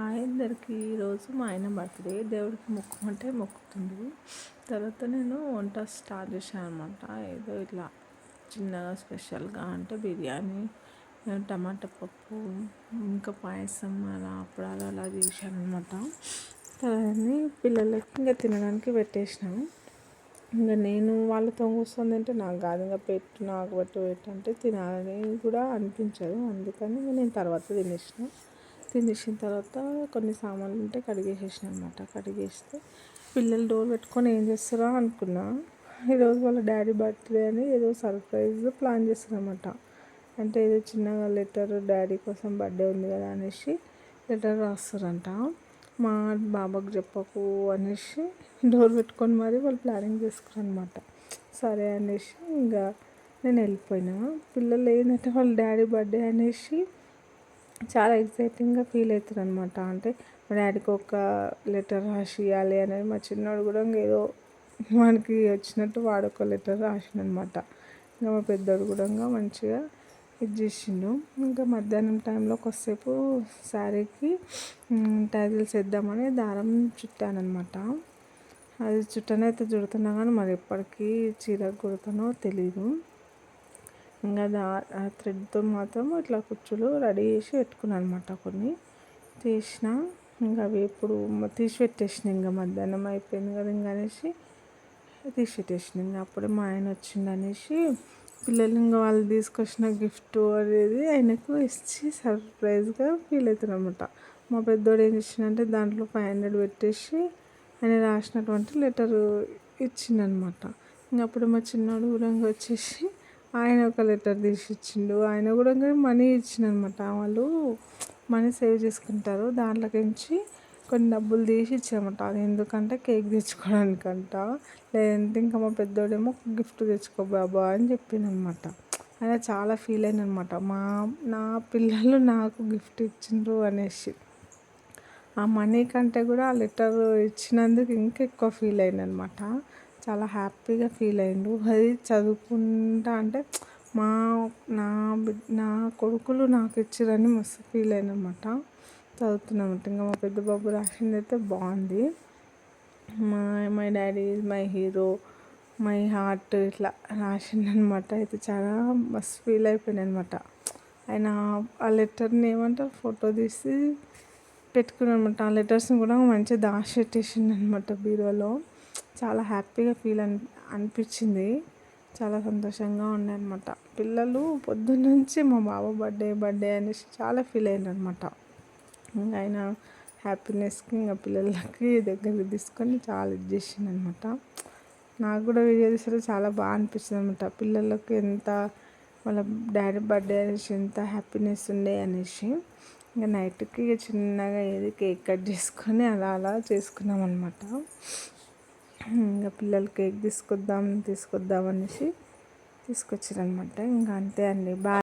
Hi అందరికీ. ఈరోజు మా ఆయన బర్త్డే. దేవుడికి మొక్కుమంటే మొక్కుతుంది. తర్వాత నేను వంట స్టార్ట్ చేశాను అనమాట. ఏదో ఇట్లా చిన్నగా స్పెషల్గా అంటే బిర్యానీ, టమాటా పప్పు, ఇంకా పాయసం, అలా అప్పడాలు అలా చేశాను అనమాట. అవన్నీ పిల్లలకి ఇంకా తినడానికి పెట్టేసినాము. ఇంకా నేను వాళ్ళతో కూర్చొని తింటే నాకు కాదు, ఇంకా నాకు పెట్టు అంటే తినాలని కూడా అనిపించదు. అందుకని నేను తర్వాత తినేసిన తర్వాత కొన్ని సామాన్లు ఉంటే కడిగేసేసిన అనమాట. కడిగేస్తే పిల్లలు డోర్ పెట్టుకొని ఏం చేస్తారో అనుకున్నా. ఈరోజు వాళ్ళ డాడీ బర్త్డే అని ఏదో సర్ప్రైజ్ ప్లాన్ చేస్తారనమాట. అంటే ఏదో చిన్నగా లెటర్, డాడీ కోసం బర్త్డే ఉంది కదా అనేసి లెటర్ రాస్తారంట. మా బాబాకు చెప్పకు అనేసి డోర్ పెట్టుకొని మరి వాళ్ళు ప్లానింగ్ చేసుకున్నారనమాట. సరే అనేసి ఇంకా నేను వెళ్ళిపోయినా. పిల్లలు ఏంటంటే వాళ్ళ డాడీ బర్త్డే అనేసి చాలా ఎక్సైటింగ్గా ఫీల్ అవుతారు అనమాట. అంటే మా డాడీకి ఒక లెటర్ రాసి ఇవ్వాలి అనేది. మా చిన్నోడు కూడా ఏదో మనకి వచ్చినట్టు వాడొక లెటర్ రాసిండనమాట. ఇంకా మా పెద్దోడు కూడా మంచిగా ఇది చేసిండు. ఇంకా మధ్యాహ్నం టైంలో కొద్దిసేపు శారీకి టైజిల్స్ వేద్దామని దారం చుట్టానమాట. అది చుట్టనైతే చుడుతున్నా కానీ మరి ఎప్పటికీ చీరకు కుడతానో తెలీదు. ఇంకా ఆ థ్రెడ్తో మాత్రం ఇట్లా కుచ్చులు రెడీ చేసి పెట్టుకున్నాను అనమాట. కొన్ని తీసిన, ఇంకా అవి ఎప్పుడు తీసి పెట్టేసిన. ఇంకా మధ్యాహ్నం అయిపోయింది కదా ఇంకా అనేసి తీసి పెట్టేసిన. ఇంకా అప్పుడే మా ఆయన వచ్చిండు అనేసి పిల్లలు ఇంకా వాళ్ళు తీసుకొచ్చిన గిఫ్ట్ అనేది ఆయనకు ఇచ్చి సర్ప్రైజ్గా ఫీల్ అవుతారు అనమాట. మా పెద్దోడు ఏం చేసిండంటే దాంట్లో 500 పెట్టేసి ఆయన రాసినటువంటి లెటరు ఇచ్చిండనమాట. ఇంకా అప్పుడు మా చిన్నోడు కూడా వచ్చేసి ఆయన ఒక లెటర్ తీసి ఇచ్చిండు. ఆయన కూడా మనీ ఇచ్చిండనమాట. వాళ్ళు మనీ సేవ్ చేసుకుంటారు, దాంట్లోకించి కొన్ని డబ్బులు తీసి ఇచ్చామట. అది ఎందుకంటే కేక్ తెచ్చుకోవడానికంట. లేదంటే ఇంకా మా పెద్దోడేమో గిఫ్ట్ తెచ్చుకో బాబా అని చెప్పిండనమాట. ఆయన చాలా ఫీల్ అయిననమాట. నా పిల్లలు నాకు గిఫ్ట్ ఇచ్చిండ్రు అనేసి. ఆ మనీ కంటే కూడా ఆ లెటర్ ఇచ్చినందుకు ఇంకా ఎక్కువ ఫీల్ అయిందనమాట. చాలా హ్యాపీగా ఫీల్ అయ్యిండు. అది చదువుకుంటా అంటే నా కొడుకులు నాకు ఇచ్చిరని మస్తు ఫీల్ అయినమాట. చదువుతున్నామంట. ఇంకా మా పెద్ద బాబు రాసింది అయితే బాగుంది. My daddy is my hero, my heart ఇట్లా రాసిండనమాట. అయితే చాలా మస్తు ఫీల్ అయిపోయాను అనమాట. ఆయన ఆ లెటర్ని ఏమంటారు ఫోటో తీసి పెట్టుకున్నానమాట. ఆ లెటర్స్ని కూడా మంచిగా దాచి పెట్టేసిండనమాట బీరువాలో. చాలా హ్యాపీగా ఫీల్ అనిపించింది. చాలా సంతోషంగా ఉండే అనమాట. పిల్లలు పొద్దున్న నుంచి మా బాబు బర్త్డే అనేసి చాలా ఫీల్ అయ్యారు అనమాట. ఇంకా ఆయన హ్యాపీనెస్కి ఇంకా పిల్లలకి దగ్గరికి తీసుకొని చాలా ఇది చేసిండు అనమాట. నాకు కూడా వీడియో తీస్తే చాలా బాగా అనిపిస్తుంది అనమాట. పిల్లలకి ఎంత వాళ్ళ డాడీ బర్త్డే అనేసి ఎంత హ్యాపీనెస్ ఉండే అనేసి. ఇంకా నైట్కి చిన్నగా ఏది కేక్ కట్ చేసుకొని అలా చేసుకున్నాం అనమాట. ఇంకా పిల్లలు కేక్ తీసుకొద్దాం అనేసి తీసుకొచ్చారనమాట. ఇంకా అంతే అండి. బాయ్.